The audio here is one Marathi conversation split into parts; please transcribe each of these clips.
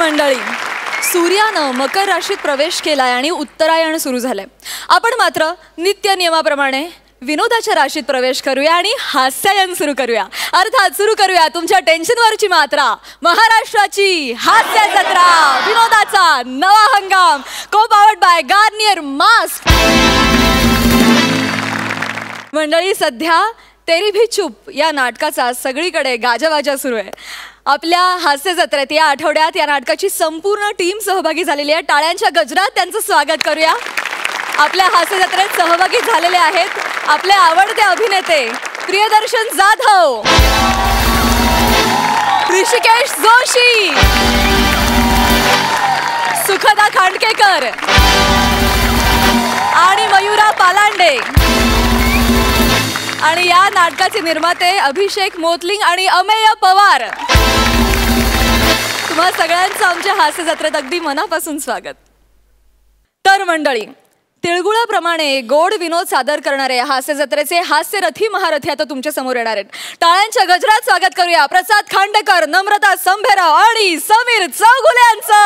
मंडळी, सूर्यानं मकर राशीत प्रवेश केलाय आणि उत्तरायण सुरू झालंय. आपण मात्र नित्य नियमाप्रमाणे विनोदाच्या राशीत प्रवेश करूया आणि हास्यायन सुरू करूया. अर्थात सुरू करूया तुमच्या टेन्शनवरची मात्रा. महाराष्ट्राची हास्य जत्रा, विनोदाचा नवा हंगाम, को पावर्ड बाय गार्नियर मास्क. मंडळी, सध्या तेरी भी चूप या नाटकाचा सगळीकडे गाजावाजा सुरू आहे. आपल्या हास्य जत्रेत या आठवड्यात या नाटकाची संपूर्ण टीम सहभागी झालेली आहे. टाळ्यांच्या गजरात त्यांचं स्वागत करूया. आपल्या हास्य जत्रेत सहभागी झालेले आहेत आपले आवडते अभिनेते प्रियदर्शन जाधव, ऋषिकेश जोशी, सुखदा खांडकेकर आणि मयुरा पालांडे. आणि या नाटकाचे निर्माते अभिषेक मोतलिंग आणि अमेय पवार. तुम्हा सगळ्यांचं आमच्या हास्य जत्रेत अगदी मनापासून स्वागत. तर मंडळी, तिळगुळाप्रमाणे गोड विनोद सादर करणारे हास्य जत्रेचे हास्यरथी महारथी आता तुमच्या समोर येणार आहेत. टाळ्यांच्या गजरात स्वागत करूया प्रसाद खांडेकर, नम्रता संभेराव आणि समीर चौगुले यांचं.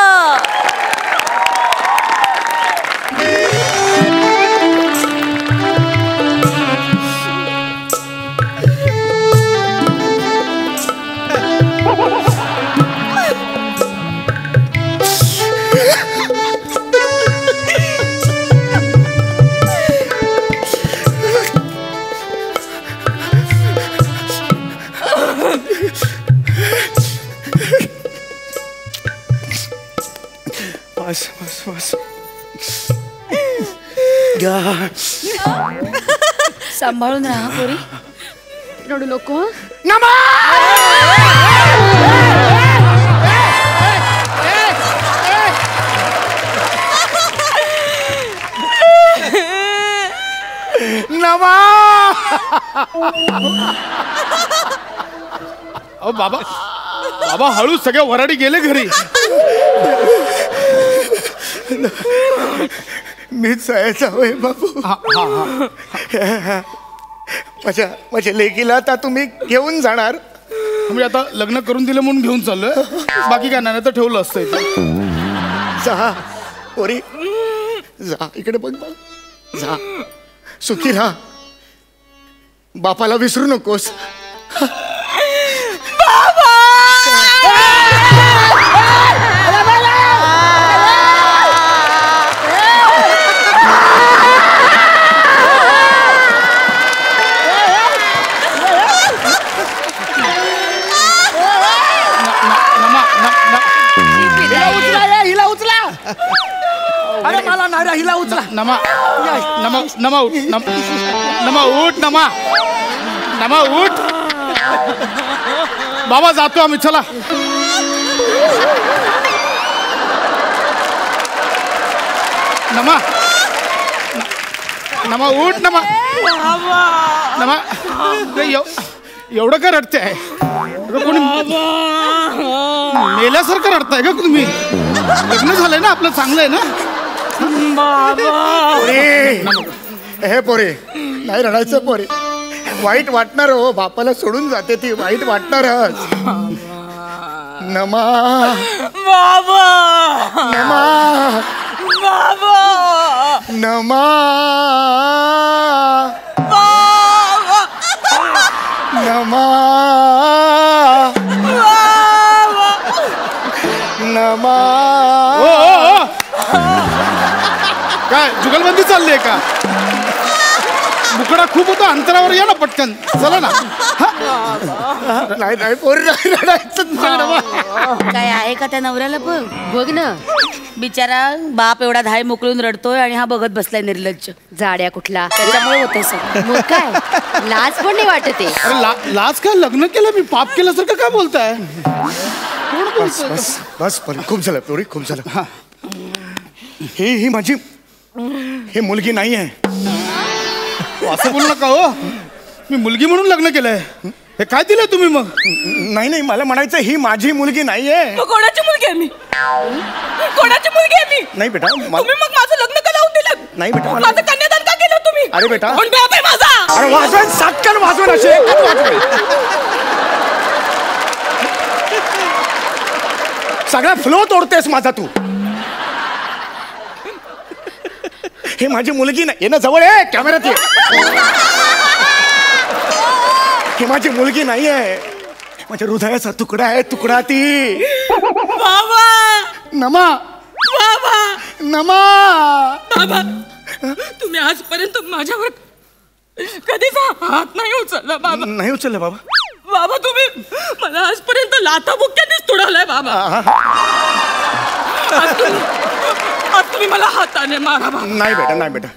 बस बस बस. सांभाळून राहा पोरी, रडू नको. नमा नमा. अहो बाबा, बाबा हळू, सगळ्या वराडी गेले घरी. मीच जायचा होय बाबू. माझ्या लेकीला आता तुम्ही घेऊन जाणार. म्हणजे आता लग्न करून दिलं म्हणून घेऊन चाललोय, बाकी काय नाही तर ठेवलं असतं इथं. जा पोरी, जा इकडे बघ, जा सुखी राहा. बापाला विसरू नकोस. अरे मला नाही, हिला उचला. नमा नमा नमा उठ, नमा उठ, नमा उठ. बाबा जातो आम्ही, चला. नमा उठ, नमा. एवढं का रडते आहे? कोणी मेल्यासारखं रडताय का तुम्ही? लग्न झालंय ना आपलं, चांगलं आहे ना. हे पोरे, नाही रडायचं पोरे. वाईट वाटणार हो, बापाला सोडून जाते ती, वाईट वाटणारच. नमा बाबा, नमा बाबा, नमा नमा नमा. काय जुगलबंदी चालली आहे का? मुकडा खूप होता, अंतरावर या ना पटकन, चला ना. नाही नाही पोरी, नाही रडायचं. काय आहे का त्या नवऱ्याला? बघ ना, बिचारा बाप एवढा धाय मोकळून रडतोय आणि हा बघत बसलाय निर्लज्ज. जाड्या कुठला, त्याच्यामुळे होतंय सगळं. मग काय लाज पण नाही वाटते. अरे लाज काय, लग्न केलं मी, पाप केल्यासारखं काय बोलताय? बस बस बस पोरी, खूप झालं पोरी, खूप झालं. ही माझी ही मुलगी नाही आहे. असं बोलू नका हो, मी मुलगी म्हणून लग्न केलंय. हे काय दिलंय तुम्ही मग? नाही नाही, मला म्हणायचं ही माझी मुलगी नाहीये. कोणाची मुलगी आहे मी? कोणाची मुलगी आहे मी? नाही बेटा, तुम्ही मग माझं लग्न का लावून दिलं? नाही बेटा, माझं कन्यादान का केलं तुम्ही? अरे बेटा, कोण बाप आहे माझा? अरे वाजवण, सातकन वाजवण असे. सगळा फ्लो तोडतेस माझा तू. हे माझी मुलगी नाही. ये ना जवळ आहे कॅमेऱ्यात ये. हे माझी मुलगी नाही आहे. माझ्या हृदयाचा तुकडा आहे. तुकडा ती. बाबा नमा बाबा नमा. बाबा तुम्ही आजपर्यंत माझ्यावर कधीच हात नाही उचलला बाबा. नाही उचललं बाबा. बाबा तुम्ही मला आजपर्यंत लाथाबुक्क्यानेच तुडवलंय बाबा. आज तुम्ही मला हाताने मारा बाबा. नाही बेटा नाही बेटा.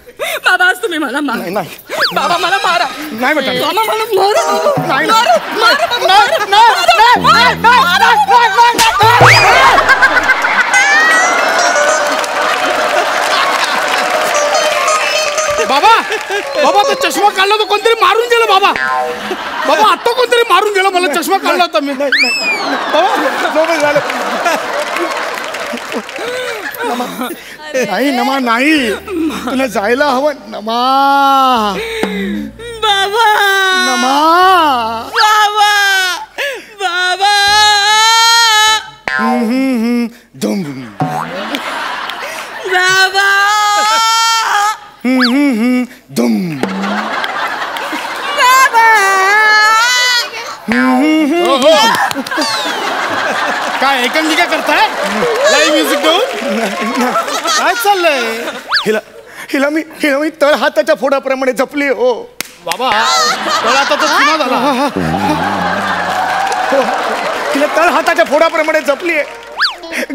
बाबा आज तुम्ही मला मारा. नाही. बाबा मला मारा. नाही बेटा. बाबा मला मारा. नाही. मारा. मारा बाबा बाबा तो चष्मा काढला तो कोणतरी मारून गेलं बाबा. बाबा आता कोणतरी मारून गेलं. मला चष्मा काढला होता मी. बाबा झालं. नाही नमा नाही. तुला जायला हवं नमा. बाबा नमा. बाबा बाबा धुम बाबा धुम. काय एकांकिका करताय लाईव्ह म्युझिक देऊन? काय चाललंय? हिला मी तळ हाताच्या फोडाप्रमाणे जपली हो बाबा. तर आता तो पुन्हा झाला. तिला तळ हाताच्या फोडाप्रमाणे जपली आहे.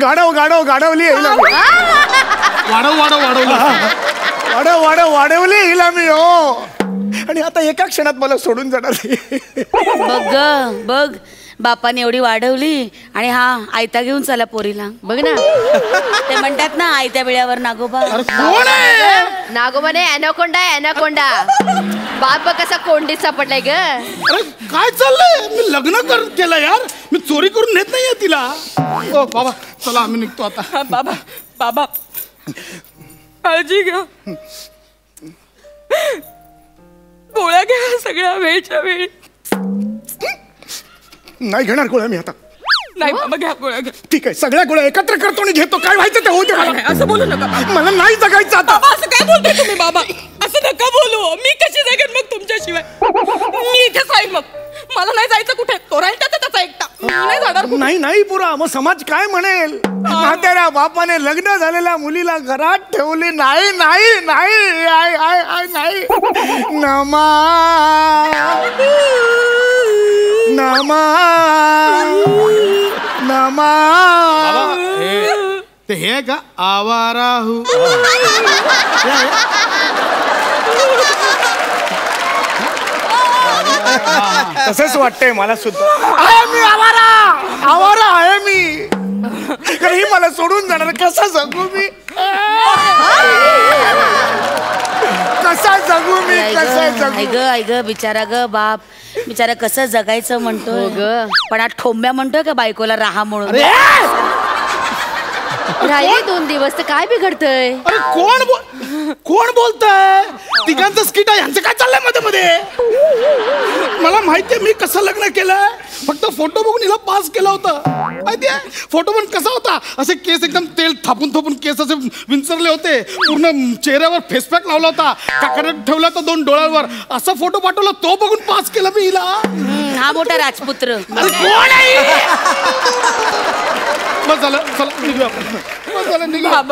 गाडवली हिला मी. वाढवली हिला मी हो. आणि आता एका क्षणात मला सोडून जाणार. बघ बापाने एवढी वाढवली आणि हा आयता घेऊन चला पोरीला. बघ ना, ते म्हणतात ना आयत्या बिळावर नागोबा. कोण आहे? नागोबाने ॲनाकोंडा ॲनाकोंडा. बाप कसा कोंडीत सापडलाय ग. अरे काय चाललंय? मी लग्न केलं यार. मी चोरी करून नेत नाहीये तिला. ओ बाबा चला आम्ही निघतो आता. बाबा बाबा काळजी घ्या. गोळ्या घ्या सगळ्या वेळच्या वेळी. नाही घेणार गोळ्या मी आता. नाही बाबा घ्या गोळ्या घ्या. ठीक आहे सगळ्या गोळ्या एकत्र करतो आणि घेतो. काय व्हायचं ते होऊ दे मला. नाही, असं बोलू नका बाबा. मला नाही जगायचं आता. बाबा असं काय बोलताय तुम्ही बाबा? असं नका बोलू. मी कशी जगेन मग तुमच्याशिवाय? मी इथेच राहीन मग. मला नाही जायचं कुठे. तो राहील त्याचा एकटा. मी नाही जाणार कुठे. नाही पुरा मग समाज काय म्हणेल? म्हाताऱ्या बापाने लग्न झालेल्या मुलीला घरात ठेवली. नाही नमा नमा नमा. ते हे का आवारा हू? तसंच वाटतंय मला सुद्धा. आहे मी आवारा आहे मी. कारण ही मला सोडून जाणार. कसा जगू मी? ऐक बिचारा ग बाप. बिचारा कसं जगायचं म्हणतोय हो ग. पण आज ठोंब्या म्हणतोय का बायकोला राहा म्हणून. राहिले 2 दिवस तर काय बिघडतंय? अरे कोण बोलतंय? तिघांचं स्किट आहे. यांचं काय चाललंय मध्ये मध्ये? मला माहितीये मी कसं लग्न केलंय. फक्त फोटो बघून हिला पास केला होता. माहितीये फोटो पण कसा होता? असे केस एकदम तेल थापून केस असे विंचरले होते. पूर्ण चेहऱ्यावर फेसपॅक लावला होता. काकड्यात ठेवला होता 2 डोळ्यांवर. असा फोटो पाठवला. तो बघून पास केला मी हिला. हा मोठा राजपुत्र. अरे कोण आहे? बस झालं चला निघूया आपण. बस झालं निघूया.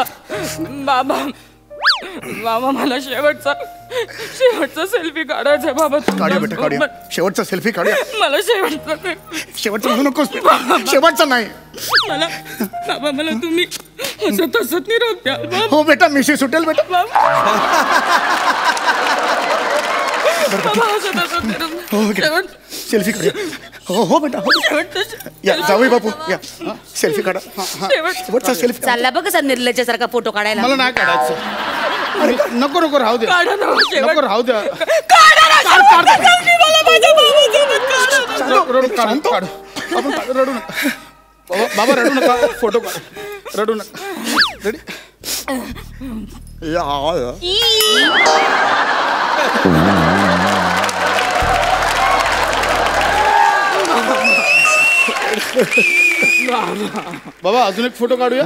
बाबा मला शेवटचा सेल्फी काढायचा बाबा. काढूया बेटा काढूया. शेवटचा सेल्फी काढूया. मला शेवटचा म्हणू नकोस. शेवटचा नाही. मला तुम्ही हसत निरोप द्या बाबा. हो बेटा मिशी सुटेल बेटा. सेल्फी काढूया. हो बेटा हो. या जावई बापू या सेल्फी काढा. शेवटचा सेल्फी. चालला बघ कसा निर्लज्जासारखा फोटो काढायला. मला नाही काढायचं. नको राहू द्या. नको राहू द्या. रडू नका बाबा. रडू नका. फोटो काढ. रडू नका. रेडी. बाबा अजून एक फोटो काढूया.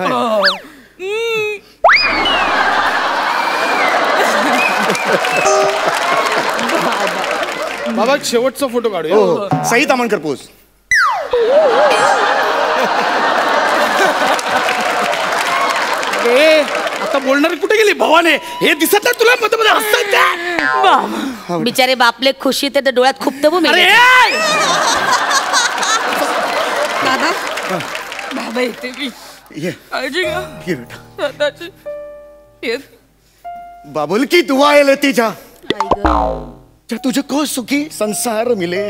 बाबा एक शेवटचा फोटो काढूया. हो सई तामणकर पोज. आता बोलणारी कुठे गेली भवाने? हे दिसत नाही तुला मध्ये मध्ये हसतायत. बिचारे बापले खुशी ते डोळ्यात खूप तबू अरे दादा बाबा येते मी. ये काळजी घ्या ये बेटा. स्वतःची. येत. बाबुल की दुआ है लेती जा. तुझको सुखी संसार मिले.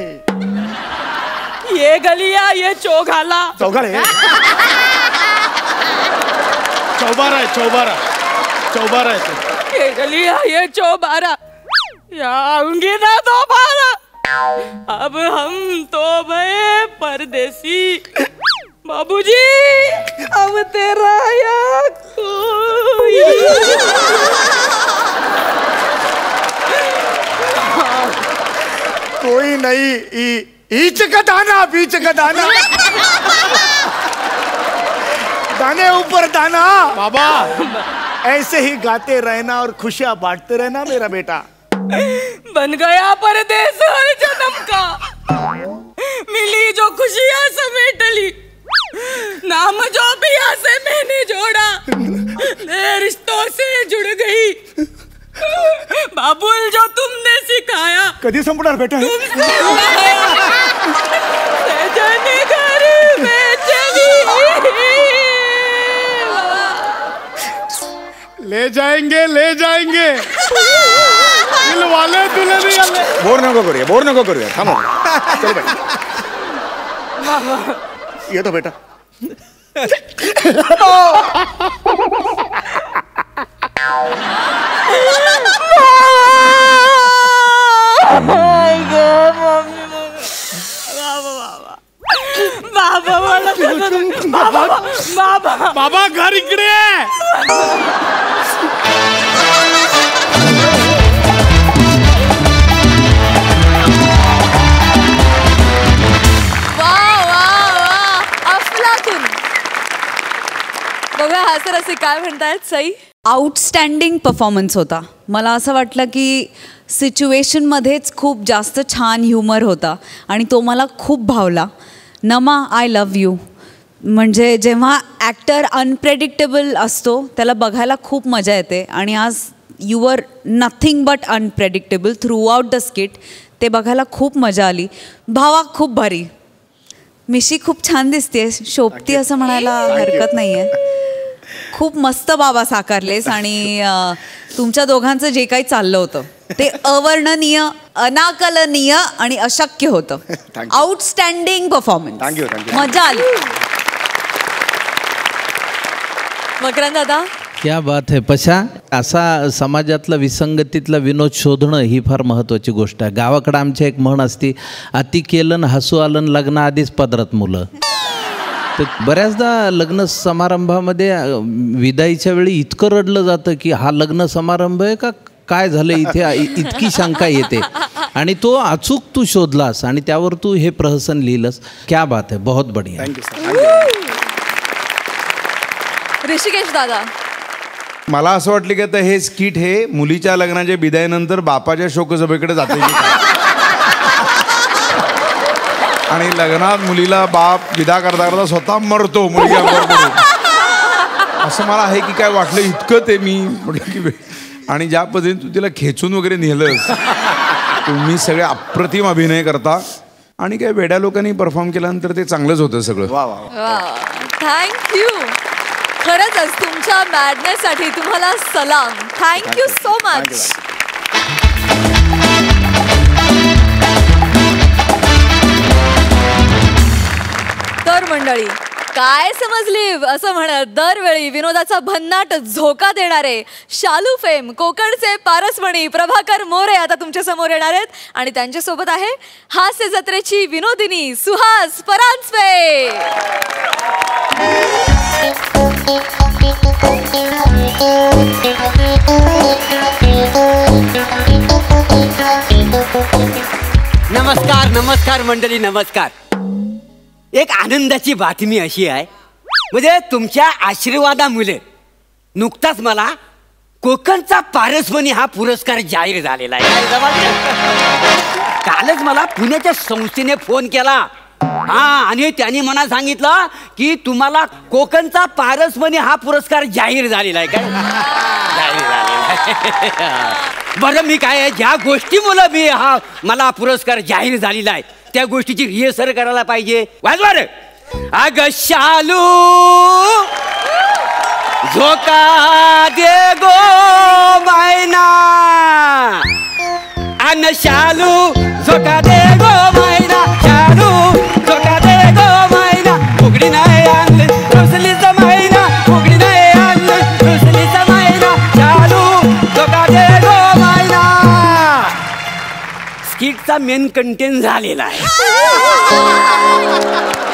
ये गलिया ये चौघाला. चौघाळे. चौबारा आहे चौबारा आहे ते. ये गलिया ये चौबारा या आऊंगी ना दोबारा. अब हम तो भये परदेसी. बाबूजी अब तेरा या कोई. कोई नहीं ईच का दाना बीच का दाना. दाने ऊपर दाना. बाबा ऐसे ही गाते रहना और खुशियां बांटते रहना मेरा बेटा. बन गया परदेस हर जन्म का. मिली जो खुशियां समेट ली. नाम जो पिया से मैंने जोड़ा. नए रिश्तों से जुड़ गई. बाबुल जो तुमने सिखाया. कधी संपणार बेटा? सजनी घर में चली. ले जाएंगे दिल वाले दुल्हनिया ले. बोर नको करूया थांबा. चल बेटा येतो बेटा. बाबा घर इकडे. बघा हा सर असे काय म्हणतायत सई. आउटस्टँडिंग परफॉर्मन्स होता. मला असं वाटलं की सिच्युएशनमध्येच खूप जास्त छान ह्युमर होता आणि तो मला खूप भावला. नमा आय लव्ह यू. म्हणजे जेव्हा ॲक्टर अनप्रेडिक्टेबल असतो त्याला बघायला खूप मजा येते आणि आज you were nothing but unpredictable through out the skit. ते बघायला खूप मजा आली. भावा खूप भारी. मिशी खूप छान दिसते. शोभती असं म्हणायला हरकत नाही आहे. खूप मस्त बाबा साकारलेस आणि तुमच्या दोघांचं जे काही चाललं होतं ते अवर्णनीय अनाकलनीय आणि अशक्य होतं. Outstanding performance. थँक्यू. मजा आली. मकरंद दादा क्या बात है पशा. असा समाजातला विसंगतीतला विनोद शोधणं ही फार महत्त्वाची गोष्ट आहे. गावाकडं आमच्या एक म्हण असती, अति केलन हसू आलन लग्नाआधीच पदरात मुलं. तर बऱ्याचदा लग्न समारंभामध्ये विदाईच्या वेळी इतकं रडलं जातं की हा लग्न समारंभ आहे का काय झालं इथे, इतकी शंका येते. आणि तो अचूक तू शोधलास आणि त्यावर तू हे प्रहसन लिहिलंस. क्या बात आहे, बहुत बढिया. ऋषिकेश दादा मला असं वाटलं की आता हे स्किट हे मुलीच्या लग्नाच्या बिदायनंतर बापाच्या शोकसभेकडे जाते आणि लग्नात मुलीला बाप विदा करता करता स्वतः मरतो मुलगी असं मला आहे की काय वाटलं इतकं ते मी म्हटलं की आणि ज्या पद्धतीने तू तिला खेचून वगैरे नेलंस. तुम्ही सगळे अप्रतिम अभिनय करता आणि काय वेड्या लोकांनी परफॉर्म केल्यानंतर ते चांगलंच होतं सगळं. थँक्यू. खरंच तुमच्या मॅडनेससाठी तुम्हाला सलाम. Thank you so much. तर मंडळी काय समजली असं म्हणत दरवेळी विनोदाचा भन्नाट झोका देणारे शालू फेम कोकणचे पारसमणी प्रभाकर मोरे आता तुमच्या समोर येणार आहेत आणि त्यांच्यासोबत आहे हास्य जत्रेची विनोदिनी सुहास परांजपे. नमस्कार नमस्कार मंडळी नमस्कार. एक आनंदाची बातमी अशी आहे, म्हणजे तुमच्या आशीर्वादामुळे नुकताच मला कोकणचा पारसमणी हा पुरस्कार जाहीर झालेला आहे. कालच मला पुण्याच्या संस्थेने फोन केला. हा, आणि त्यांनी मला सांगितलं की तुम्हाला कोकणचा पारसमणी हा पुरस्कार जाहीर झालेला आहे. काय जाहीर झालेला आहे. बरं, मी काय ज्या गोष्टीमुळे मला पुरस्कार जाहीर झालेला आहे त्या गोष्टीची रिहर्सल करायला पाहिजे. वाजवा रे. अग शालू झोका दे गो मैना, अन शालू झोका दे गो मैना, शालू झोका दे गो मैना, फुगडी नाही आणली रुसलीचा मैना, फुगडी नाही आणली रुसलीचा मैना, शालू झोका दे गो मैना. स्किटचा मेन कंटेंट झालेला आहे.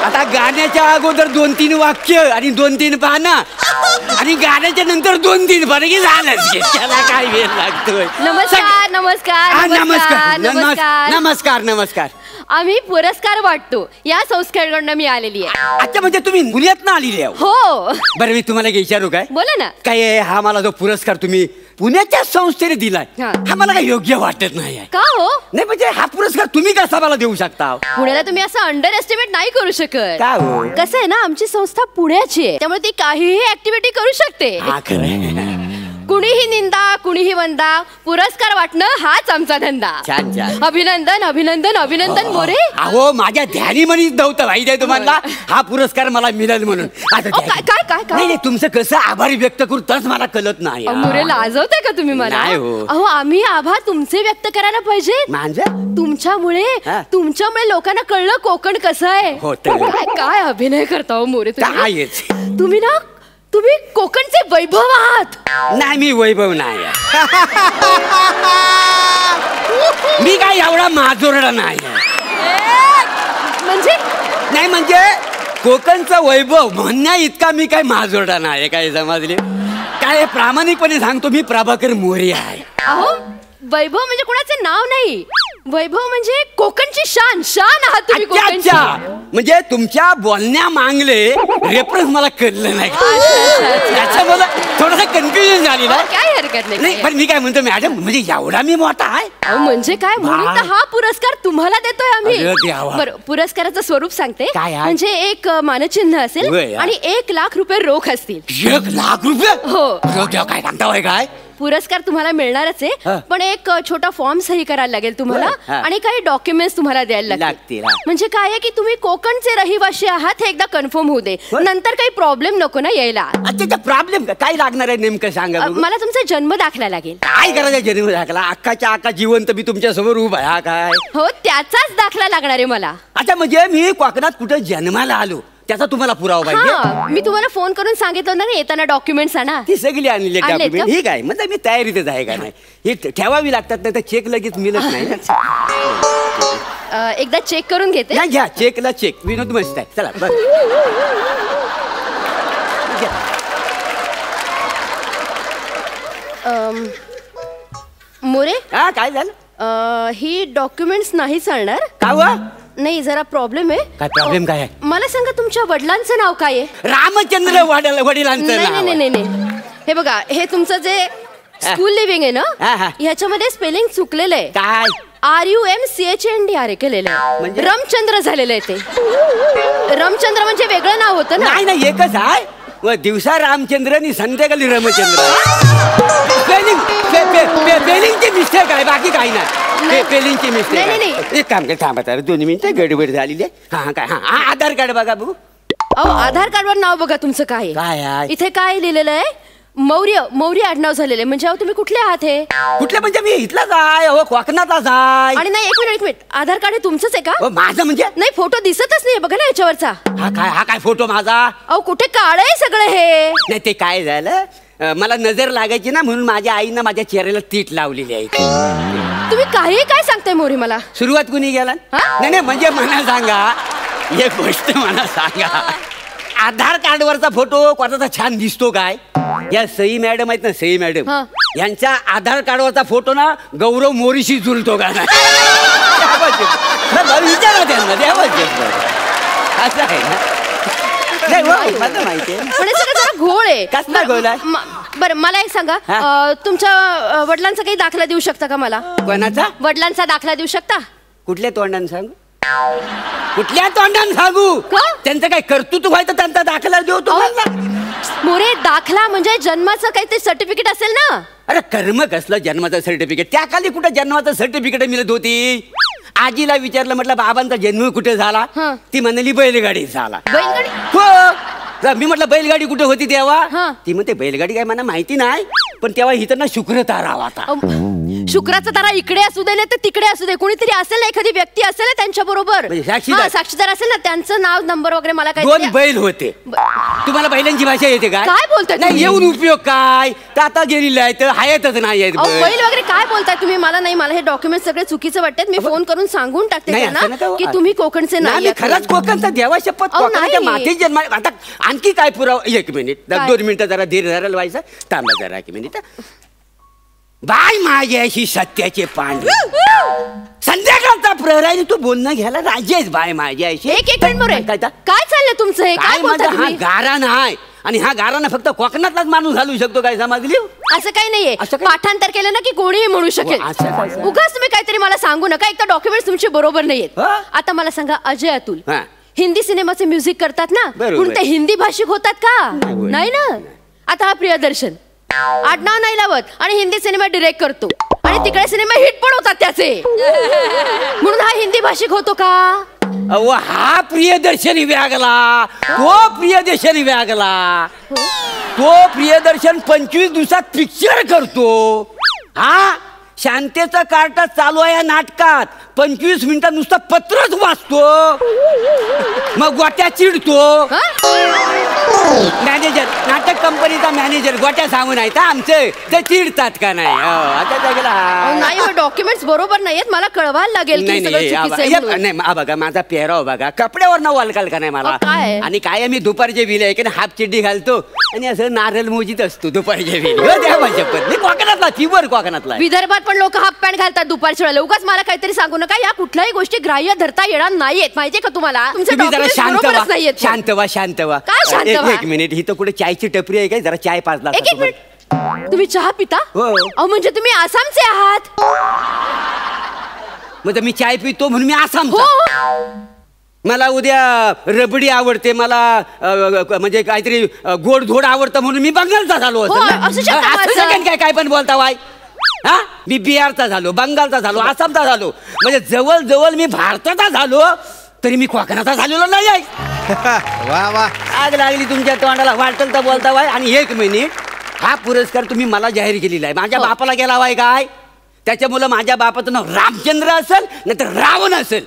आता गाण्याच्या अगोदर 2-3 वाक्य आणि 2-3 पानं आणि गाण्याच्या नंतर 2-3 पानं की झालंच. त्याला काय वेळ लागतोय. नमस्कार नमस्कार नमस्कार नमस्कार नमस्कार नमस्कार. आम्ही पुरस्कार वाटतो या संस्थेकडनं मी आलेली आहे. अच्छा, म्हणजे तुम्ही मुलीतनं आलेली आहे. हो. बरं, मी तुम्हाला विचारू काय? बोला ना. काय आहे, हा मला जो पुरस्कार तुम्ही पुण्याच्या संस्थेने दिलाय हा मला काही योग्य वाटत नाही आहे. का हो? नाही म्हणजे हा पुरस्कार तुम्ही कसा मला देऊ शकता? पुण्याला तुम्ही असं अंडर एस्टिमेट नाही करू शकत. का हो? कसं आहे ना, आमची संस्था पुण्याची आहे, त्यामुळे ती काहीही ऍक्टिव्हिटी करू शकते. हा, खरं. कुणीही निंदा कुणीही वंदा, पुरस्कार वाटणं हाच आमचा धंदा. छान छान. अभिनंदन अभिनंदन अभिनंदन मोरे. अहो, माझ्या ध्यानी म्हणीच नव्हतं माहिती आहे तुम्हाला हा पुरस्कार मला मिळेल म्हणून. आता काय काय काय नाही, तुमचं कसं आभार व्यक्त करू तरच मला कळत नाही. मोरे, लाजवताय का तुम्ही मला? नाही हो. अहो, आम्ही आभार तुमचे व्यक्त करायला पाहिजे. तुमच्यामुळे लोकांना कळलं कोकण कसं आहे. काय काय अभिनय करता हो मोरे तुम्ही. तुम्ही कोकणचे वैभव आहात. नाही, मी वैभव नाही. मी काय एवढा माजोरडा नाही. म्हणजे नाही म्हणजे कोकणचं वैभव म्हणण्या इतका मी काय माजोरडा नाही. काय समजले? काय प्रामाणिकपणे सांगतो, मी प्रभाकर मोरे आहे. अहो, वैभव म्हणजे कोणाचे नाव नाही, वैभव म्हणजे कोकणची शान. शान आहात तुम्ही कोकणची. म्हणजे तुमच्या बोलण्या मागले रेफरन्स मला कळलं नाही. त्याच्यामुळे थोडंसं कन्फ्युजन झाली ना. काय हरकत नाही. पण मी काय म्हणतो मॅडम, म्हणजे एवढा मी मोठा आहे. म्हणजे काय, म्हणून तर हा पुरस्कार तुम्हाला देतोय आम्ही. बरं, पुरस्काराचं स्वरूप सांगते. म्हणजे एक मानचिन्ह असेल आणि 1 लाख रुपये रोख असतील. 1 लाख रुपये? हो. काय सांगता काय? पुरस्कार तुम्हाला मिळणारच आहे, पण एक छोटा फॉर्म सही करायला लागेल तुम्हाला आणि काही डॉक्युमेंट्स तुम्हाला द्यायला लागतील. म्हणजे काय आहे की तुम्ही कोकणचे रहिवासी आहात हे एकदा कन्फर्म होऊ दे, नंतर काही प्रॉब्लेम नको ना यायला. अच्छा, प्रॉब्लेम काय लागणार आहे नेमकं सांगा. मला तुमचा जन्म दाखला लागेल. काय करायचं जन्म दाखला? अख्खाच्या अख्खा जिवंत मी तुमच्या समोर उभा आहे. काय हो, त्याचाच दाखला लागणार आहे मला. अच्छा, म्हणजे मी कोकणात कुठे जन्माला आलो त्याचा तुम्हाला पुरावा पाहिजे. मी तुम्हाला फोन करून सांगितलं ना येताना डॉक्युमेंट्स आणा. ती सगळी आणलेली डॉक्युमेंट. ठीक आहे, म्हणजे मी तयारीतच आहे. का नाही हे ठेवावी लागतात, नाही तर चेक लगेच मिळत नाही. एकदा चेक करून घेते. नाही, घ्या चेकला चेक. विनोद मस्त आहे. चला बरं. मोरे, हा काय झालं? ही डॉक्युमेंट्स नाही चालणार का? नाही, जरा प्रॉब्लेम आहे. काय प्रॉब्लेम काय आहे? मला सांगा, तुमच्या वडिलांचं नाव काय आहे? रामचंद्र वडिलांचं नाव. नाही. हे बघा, हे तुमचं जे स्कूल लिव्हिंग आहे ना, ह्याच्यामध्ये स्पेलिंग चुकलेलं आहे. काय? RUMCHNDR केलेलं आहे. रामचंद्र झालेलं आहे ते. रामचंद्र म्हणजे वेगळं नाव होतं ना. नाही, एकच आहे. दिवसा रामचंद्र आणि संध्याकाळी रामचंद्र. स्पेलिंगची मिस्टेक आहे, बाकी काही नाही. स्पेलिंगची मिस्टेक. एक काम कर, थांबा 2 मिनिटं, गडबड झालेली आहे. हा काय? हा, आधार कार्ड बघा बघू. अहो, आधार कार्डवर नाव बघा तुमचं काय आहे. इथे काय लिहिलेलं आहे? मौर्य आडनाव झालेलं आहे. म्हणजे तुम्ही कुठले आहात? हे कुठले म्हणजे मी इथलाच आहे. हो, कोकणातलाच आहे. आणि नाही, एक मिनिट, आधार कार्ड तुमचंच आहे का? माझं म्हणजे? नाही, फोटो दिसतच नाही बघा ना याच्यावरचा. हा काय फोटो माझा? अहो, कुठे काळ आहे सगळं हे. नाही, ते काय झालं, मला नजर लागायची ना, म्हणून माझ्या आईनं माझ्या चेहऱ्याला तीट लावलेली आहे. तुम्ही काही काय सांगताय मोरे मला? सुरुवात कुणी गेला? नाही, म्हणजे मला सांगा, एक गोष्ट मला सांगा, आधार कार्डवरचा फोटो कोणाचा छान दिसतो काय? या सई मॅडम आहेत ना, सई मॅडम, यांच्या आधार कार्डवरचा फोटो ना गौरव मोरीशी जुळतो का? विचारा त्यांना, द्यावा. असं आहे ना? नाही हो, मला माहिती आहे. पण हे सगळं जरा घोळ आहे. कसला घोळ आहे? बरं मला एक सांगा, तुमच्या वडिलांचा काही दाखला देऊ शकता का मला? कोणाचा? वडिलांचा दाखला देऊ शकता? कुठल्या तोंडाने सांगू? कुठल्या तोंडाने सांगू? त्यांचं काय कर्तृत्व व्हायचं त्यांचा दाखला देऊ तुम्हाला? मोरे, दाखला म्हणजे जन्माचं काहीतरी सर्टिफिकेट असेल ना? अरे कर्म कसलं जन्माचं सर्टिफिकेट? त्या खाली कुठं जन्माचं सर्टिफिकेट मिळत होती? आजीला विचारलं, म्हटलं बाबांचा जन्म कुठे झाला? ती म्हणाली बैलगाडी झाला. बैलगाडी? हो. मी म्हटलं बैलगाडी कुठे होती तेव्हा? ती म्हणते बैलगाडी काय मला माहिती नाही, पण तेव्हा इथं ना शुक्र तारा होता. शुक्राचा तारा इकडे असू दे ना तर तिकडे असू दे, कोणीतरी असेल ना, एखादी व्यक्ती असेल ना त्यांच्या बरोबर, साक्षीदार असेल ना, त्यांचं नाव नंबर वगैरे मला काय. 2 बैल होते. तुम्हाला बैलांची भाषा येते काय? काय बोलताय नाही, येऊन उपयोग काय? तर आता गेलेले आहेत, हयातच नाही आहेत बैल वगैरे. काय बोलताय तुम्ही? मला नाही, मला हे डॉक्युमेंट सगळे चुकीचे वाटतात. मी फोन करून सांगून टाकते त्यांना की तुम्ही कोकणचे नाही. खरंच कोकणचा देवा शपथ, कोकणाच्या माती जन्म. आता आणखी काय पुरावा? 1 मिनिट, 2 मिनिटं जरा धीर धरायला व्हायचं. थांबा जरा 1 मिनिट. बाय माझ्याशी सत्याचे पांडे, संध्याकाळचा प्रहराने तू बोलणं घ्यायला राजेश बाय माझ्याशी. एक मिनिट मोरे, काय चाललंय तुमचं? हे काय बोलता हा तुम्ही? गारा नाही, आणि हा गाराना फक्त कोकणातलाच माणूस घालू शकतो काय, समजली? असं काही नाहीये. पाठांतर केलं ना की कोणीही म्हणू शकेल. उगाच तुम्ही काहीतरी मला सांगू नका. एक तर डॉक्युमेंट्स तुमचे बरोबर नाहीयेत. आता मला सांगा, अजय अतुल हिंदी सिनेमाचे म्युझिक करतात ना, पण ते हिंदी भाषिक होतात का? नाही ना. आता हा प्रियदर्शन आडनाव नाही लावत आणि हिंदी सिनेमा डिरेक्ट करतो, आणि तिकडे सिनेमा हिट पण होतात त्याचे, म्हणून हा हिंदी भाषिक होतो का? अहो, हा प्रियदर्शनी व्यागला, तो प्रियदर्शनी व्यागला. तो प्रियदर्शन 25 दिवसात पिक्चर करतो. हा शांतेचा कार्ट चालू आहे या नाटकात, 25 मिनिटात नुसतं पत्रच वाचतो, मग गोट्या चिडतो. मॅनेजर, नाटक कंपनीचा मॅनेजर गोट्या सांगून आहे आमचं, ते चिडतात का नाही? आता नाही, डॉक्युमेंट्स बरोबर नाहीयेत, मला कळवायला लागेल. नाही बघा, माझा पेहराव बघा, कपड्यावर न वालकाल का नाही मला. आणि काय मी दुपारचे विले आहे की हाफ चिड्डी घालतो आणि असं नारळ मोजीत असतो दुपारच्या विले. मी कोकणातला, फिवर कोकणातला. विदर्भात पण लोक हाफ पॅन्ट घालतात दुपारच्या वेळेला. उगाच मला काहीतरी सांगू नका. या कुठल्याही गोष्टी ग्राह्य धरता येणार नाहीयेत, माहितीये का तुम्हाला? तुम्ही जरा शांत व्हा, शांत व्हा. काय शांत व्हा? 1 मिनिट, ही तर कुठे चायची टपरी आहे काय? जरा चाय पाजला. 1 मिनिट, तुम्ही चहा पिता? अहो, म्हणजे तुम्ही आसामचे आहात? म्हणजे मी चाय पितो म्हणून मी आसाम? मला उद्या रबडी आवडते, मला म्हणजे काहीतरी गोडधोड आवडतं म्हणून मी बंगालचा झालो. काय पण बोलता वाय? हा, मी बिहारचा झालो, बंगालचा झालो, आसामचा झालो, म्हणजे जवळ जवळ मी भारताचा झालो, तरी मी कोकणाचा झालेलो नाही आहे. वा वा, आग लागली तुमच्या तोंडाला, वाटल तर बोलता वाय. आणि 1 मिनिट, हा पुरस्कार तुम्ही मला जाहीर केलेला आहे, माझ्या बापाला गेला वाय काय? त्याच्यामुळे माझ्या बापाचं नाव रामचंद्र असेल नाही तर रावण असेल,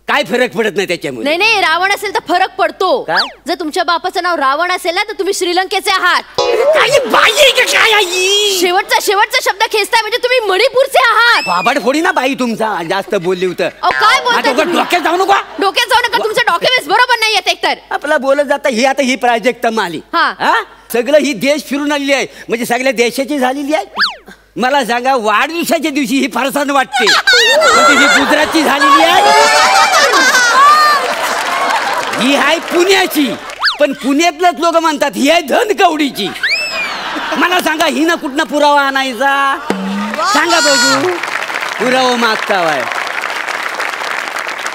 काय फरक पडत नाही त्याच्यामुळे. नाही, रावण असेल तर फरक पडतो. जर तुमच्या बापाचं नाव रावण असेल ना, तर तुम्ही श्रीलंकेचे आहात. शेवटचा शब्द खेचताय म्हणजे तुम्ही मणिपूरचे आहात. बाबड फोडी ना बाई तुमचा, जास्त बोलली होतं. काय बोलताय? डोक्यात जाऊ नका, डोक्यात जाऊ नका. तुमचे डॉक्युमेंट्स बरोबर नाही आहेत. एकतर आपला बोलत जाता ही आता ही प्राजक्त माली सगळं ही देश फिरून आलेली आहे, म्हणजे सगळ्या देशाची झालेली आहे. मला सांगा, वाढदिवसाच्या दिवशी ही फरसाण वाटते, ही गुजरातची झालेली आहे, ही आहे पुण्याची, पण पुण्यातलंच लोक म्हणतात ही आहे धनकवडीची. मला सांगा, ही ना कुठनं पुरावा आणायचा? सांगा बघू, पुरावा मागता वाय.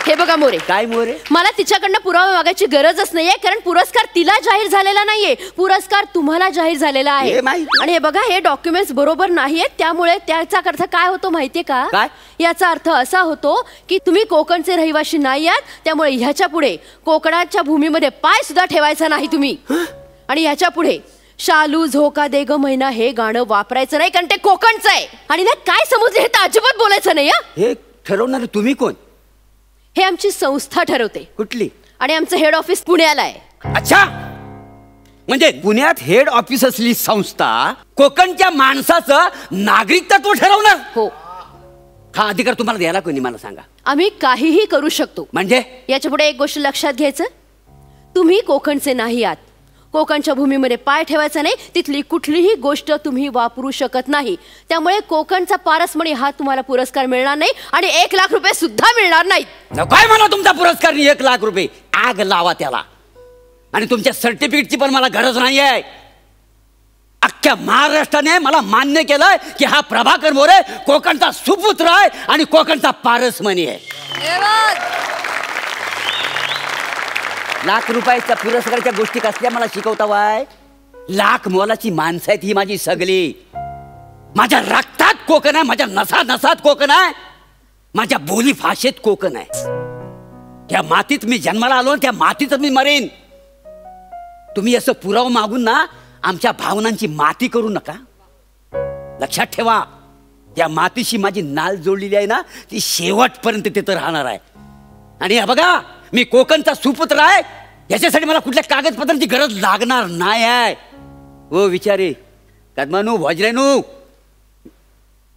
हे बघा मोरे, काय मोरे, मला तिच्याकडनं पुरावा मागायची गरजच नाहीये, कारण पुरस्कार तिला जाहीर झालेला नाहीये, पुरस्कार तुम्हाला जाहीर झालेला आहे. आणि हे बघा, हे डॉक्युमेंट्स बरोबर नाहीयेत, त्यामुळे त्याचा अर्थ काय होतो माहितीये का? काय? याचा अर्थ असा होतो की तुम्ही कोकणचे रहिवासी नाही आहात, त्यामुळे ह्याच्या पुढे कोकणाच्या भूमीमध्ये पाय सुद्धा ठेवायचा नाही तुम्ही. आणि ह्याच्या पुढे शालू झोका दे ग महिना हे गाणं वापरायचं नाही, कारण ते कोकणचं आहे. आणि ना काय समजले हे तर अजिबात बोलायचं नाही. हे ठरवणार तुम्ही कोण? हे आमची संस्था ठरवते. कुठली? आणि आमचं हेड ऑफिस पुण्याला आहे. अच्छा, म्हणजे पुण्यात हेड ऑफिस असली संस्था कोकणच्या माणसाचं नागरिकत्व ठरवणार? हो. हा अधिकार तुम्हाला द्यायला कोणी, मला सांगा? आम्ही काहीही करू शकतो. म्हणजे याच्या पुढे एक गोष्ट लक्षात घ्यायचं, तुम्ही कोकणचे नाही आहात, कोकणच्या भूमीमध्ये पाय ठेवायचा नाही, तिथली कुठलीही गोष्ट तुम्ही वापरू शकत नाही. त्यामुळे कोकणचा पारसमणी हा तुम्हाला पुरस्कार मिळणार नाही आणि 1 लाख रुपये सुद्धा मिळणार नाहीत. काय म्हणा तुमचा पुरस्कार 1 लाख रुपये? आग लावा त्याला. आणि तुमच्या सर्टिफिकेटची पण मला गरज नाही आहे. अख्ख्या महाराष्ट्राने मला मान्य केलंय की हा प्रभाकर मोरे कोकणचा सुपुत्र आहे आणि कोकणचा पारसमणी आहे. लाख रुपयाच्या पुरस्काराच्या गोष्टी कसल्या मला शिकवता वाय? लाख मोलाची माणसं आहेत ही माझी सगळी. माझ्या रक्तात कोकण आहे, माझ्या नसात कोकण आहे, माझ्या बोली भाषेत कोकण आहे. त्या मातीत मी जन्माला आलो, त्या मातीतच मी मरेन. तुम्ही असं पुरावा मागून ना आमच्या भावनांची माती करू नका. लक्षात ठेवा, त्या मातीशी माझी नाळ जोडलेली आहे ना, ती शेवटपर्यंत तिथं राहणार आहे. आणि बघा, मी कोकणचा सुपुत्र आहे, याच्यासाठी मला कुठल्या कागदपत्रांची गरज लागणार नाही आहे. ओ विचारे कदमानू वज्रेनू